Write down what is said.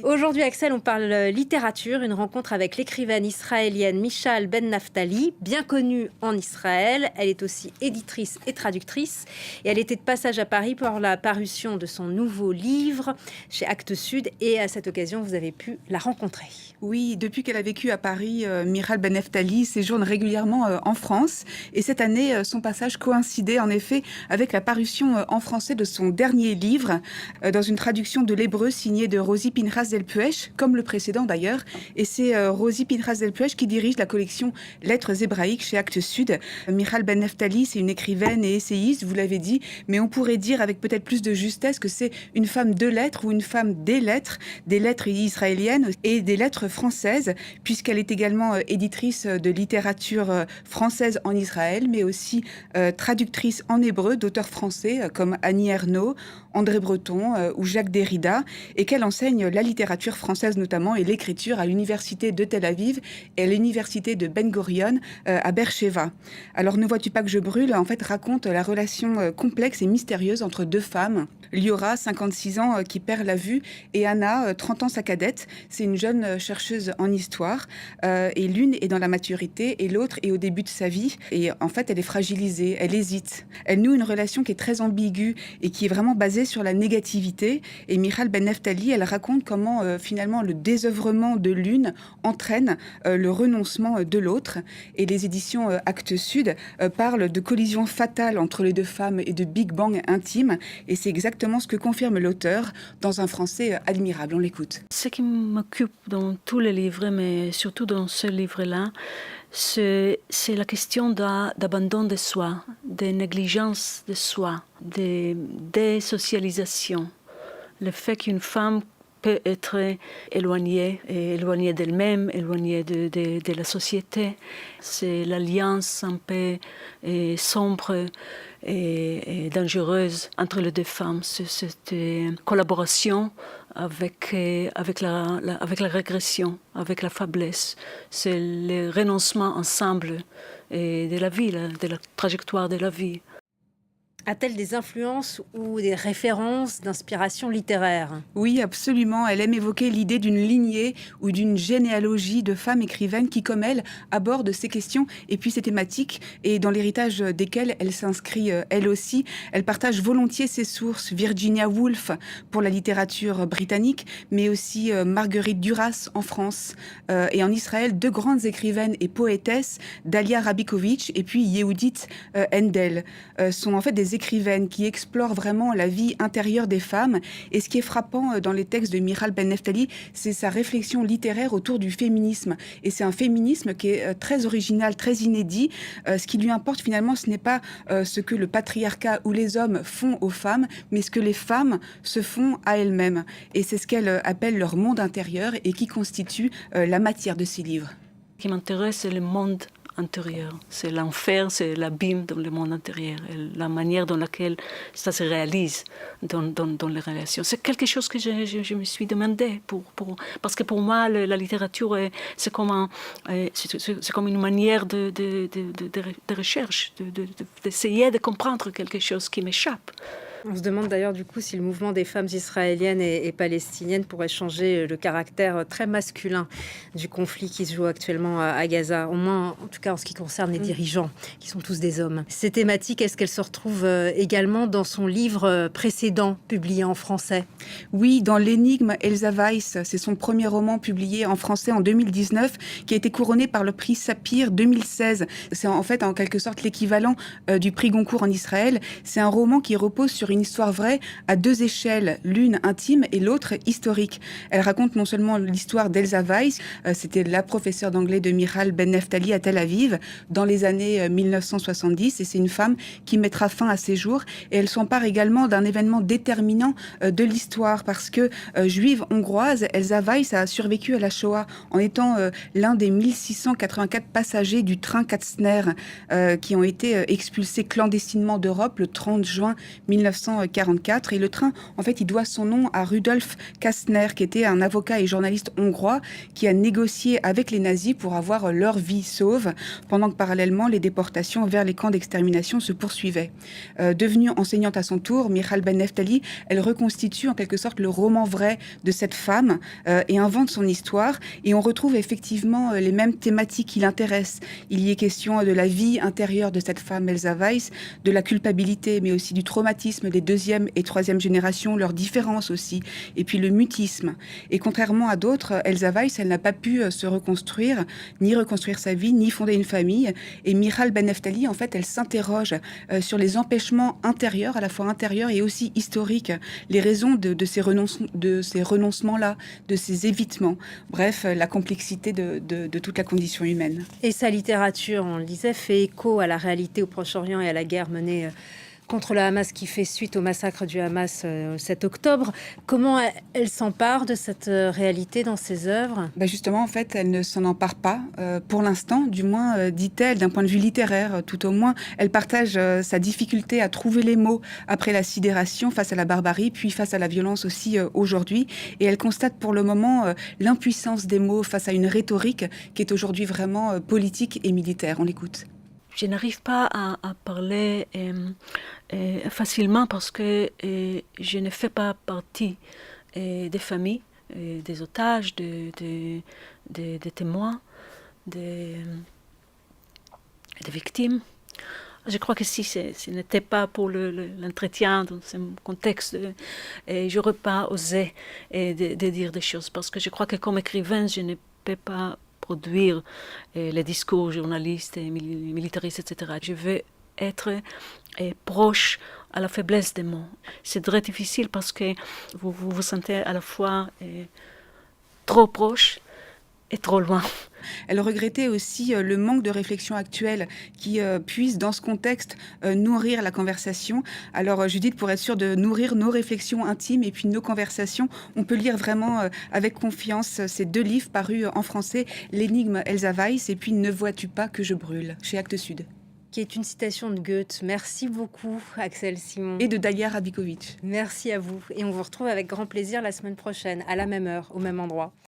Aujourd'hui, Axel, on parle littérature, une rencontre avec l'écrivaine israélienne Michal Ben-Naftali, bien connue en Israël. Elle est aussi éditrice et traductrice. Et elle était de passage à Paris pour la parution de son nouveau livre chez Actes Sud. Et à cette occasion, vous avez pu la rencontrer. Oui, depuis qu'elle a vécu à Paris, Michal Ben-Naftali séjourne régulièrement en France. Et cette année, son passage coïncidait en effet avec la parution en français de son dernier livre, dans une traduction de l'hébreu signée de Rosie Pinchas Delpuech, comme le précédent d'ailleurs. Et c'est Rosie Pinchas Delpuech qui dirige la collection Lettres hébraïques chez Actes Sud. Michal Ben-Naftali, c'est une écrivaine et essayiste, vous l'avez dit, mais on pourrait dire avec peut-être plus de justesse que c'est une femme de lettres ou une femme des lettres israéliennes et des lettres françaises, puisqu'elle est également éditrice de littérature française en Israël, mais aussi traductrice en hébreu d'auteurs français comme Annie Ernaux, André Breton ou Jacques Derrida, et qu'elle enseigne la littérature française notamment et l'écriture à l'université de Tel Aviv et à l'université de Ben Gurion à Beersheva. Alors Ne vois-tu pas que je brûle en fait raconte la relation complexe et mystérieuse entre deux femmes. Liora, 56 ans, qui perd la vue, et Anna, 30 ans, sa cadette. C'est une jeune chercheuse en histoire, et l'une est dans la maturité et l'autre est au début de sa vie. Et en fait, elle est fragilisée, elle hésite. Elle noue une relation qui est très ambiguë et qui est vraiment basée sur la négativité. Et Michal Ben-Naftali, elle raconte comment finalement le désœuvrement de l'une entraîne le renoncement de l'autre. Et les éditions Actes Sud parlent de collision fatale entre les deux femmes et de Big Bang intime. Et c'est exactement ce que confirme l'auteur dans un français admirable. On l'écoute. Ce qui m'occupe dans tous les livres, mais surtout dans ce livre-là, c'est la question d'abandon de soi, de négligence de soi, de désocialisation. Le fait qu'une femme peut être éloignée d'elle-même, éloignée de la société. C'est l'alliance un peu sombre et dangereuse entre les deux femmes. C'est cette collaboration avec la régression, avec la faiblesse. C'est le renoncement ensemble de la vie, de la trajectoire de la vie. A-t-elle des influences ou des références d'inspiration littéraire ? Oui, absolument. Elle aime évoquer l'idée d'une lignée ou d'une généalogie de femmes écrivaines qui, comme elle, abordent ces questions et puis ces thématiques, et dans l'héritage desquelles elle s'inscrit elle aussi. Elle partage volontiers ses sources. Virginia Woolf pour la littérature britannique, mais aussi Marguerite Duras en France. Et en Israël, deux grandes écrivaines et poétesses, Dalia Rabikovic et puis Yehudit Endel, sont en fait des écrivaines qui explorent vraiment la vie intérieure des femmes. Et ce qui est frappant dans les textes de Michal Ben-Naftali, c'est sa réflexion littéraire autour du féminisme. Et c'est un féminisme qui est très original, très inédit. Ce qui lui importe finalement, ce n'est pas ce que le patriarcat ou les hommes font aux femmes, mais ce que les femmes se font à elles-mêmes. Et c'est ce qu'elle appelle leur monde intérieur et qui constitue la matière de ses livres. Ce qui m'intéresse, c'est le monde intérieur. C'est l'enfer, c'est l'abîme dans le monde intérieur, et la manière dans laquelle ça se réalise dans les relations. C'est quelque chose que je me suis demandé, parce que pour moi, la littérature, c'est comme une manière de recherche, d'essayer de comprendre quelque chose qui m'échappe. On se demande d'ailleurs du coup si le mouvement des femmes israéliennes et palestiniennes pourrait changer le caractère très masculin du conflit qui se joue actuellement à Gaza, au moins en tout cas en ce qui concerne les dirigeants, qui sont tous des hommes. Ces thématiques, est-ce qu'elles se retrouvent également dans son livre précédent, publié en français ? Oui, dans L'énigme, Elsa Weiss, c'est son premier roman publié en français en 2019, qui a été couronné par le prix Sapir 2016. C'est en fait en quelque sorte l'équivalent du prix Goncourt en Israël. C'est un roman qui repose sur une histoire vraie à deux échelles, l'une intime et l'autre historique. Elle raconte non seulement l'histoire d'Elsa Weiss, c'était la professeure d'anglais de Michal Ben-Naftali à Tel Aviv dans les années 1970, et c'est une femme qui mettra fin à ses jours, et elle s'empare également d'un événement déterminant de l'histoire, parce que juive hongroise, Elsa Weiss a survécu à la Shoah en étant l'un des 1684 passagers du train Katzner qui ont été expulsés clandestinement d'Europe le 30 juin 1940. 1944. Et le train, en fait, il doit son nom à Rudolf Kastner, qui était un avocat et journaliste hongrois qui a négocié avec les nazis pour avoir leur vie sauve, pendant que parallèlement, les déportations vers les camps d'extermination se poursuivaient. Devenue enseignante à son tour, Michal Ben-Neftali, elle reconstitue en quelque sorte le roman vrai de cette femme et invente son histoire. Et on retrouve effectivement les mêmes thématiques qui l'intéressent. Il y est question de la vie intérieure de cette femme, Elsa Weiss, de la culpabilité, mais aussi du traumatisme des deuxième et troisième générations, leurs différences aussi, et puis le mutisme. Et contrairement à d'autres, Elsa Weiss, elle n'a pas pu se reconstruire, ni reconstruire sa vie, ni fonder une famille. Et Michal Ben-Neftali, en fait, elle s'interroge sur les empêchements intérieurs, à la fois intérieurs et aussi historiques, les raisons de ces renoncements-là, de ces évitements. Bref, la complexité de toute la condition humaine. Et sa littérature, on le disait, fait écho à la réalité au Proche-Orient et à la guerre menée contre le Hamas qui fait suite au massacre du Hamas le 7 octobre. Comment elle s'empare de cette réalité dans ses œuvres ? Justement, en fait, elle ne s'en empare pas, pour l'instant, du moins, dit-elle, d'un point de vue littéraire, tout au moins. Elle partage sa difficulté à trouver les mots après la sidération face à la barbarie, puis face à la violence aussi aujourd'hui. Et elle constate pour le moment l'impuissance des mots face à une rhétorique qui est aujourd'hui vraiment politique et militaire. On l'écoute. Je n'arrive pas à parler facilement parce que je ne fais pas partie des familles, des otages, des témoins, des victimes. Je crois que si ce n'était pas pour l'entretien dans ce contexte, je n'aurais pas osé de dire des choses parce que je crois que comme écrivain, je ne peux pas produire les discours journalistes et militaristes, etc. Je veux être proche à la faiblesse des mots. C'est très difficile parce que vous vous sentez à la fois trop proche et trop loin. Elle regrettait aussi le manque de réflexion actuelle qui puisse, dans ce contexte, nourrir la conversation. Alors, Judith, pour être sûre de nourrir nos réflexions intimes et puis nos conversations, on peut lire vraiment avec confiance ces 2 livres parus en français, L'énigme Elsa Weiss et puis Ne vois-tu pas que je brûle, chez Actes Sud. Qui est une citation de Goethe. Merci beaucoup, Axel Simon. Et de Dalia Rabikovic. Merci à vous. Et on vous retrouve avec grand plaisir la semaine prochaine, à la même heure, au même endroit.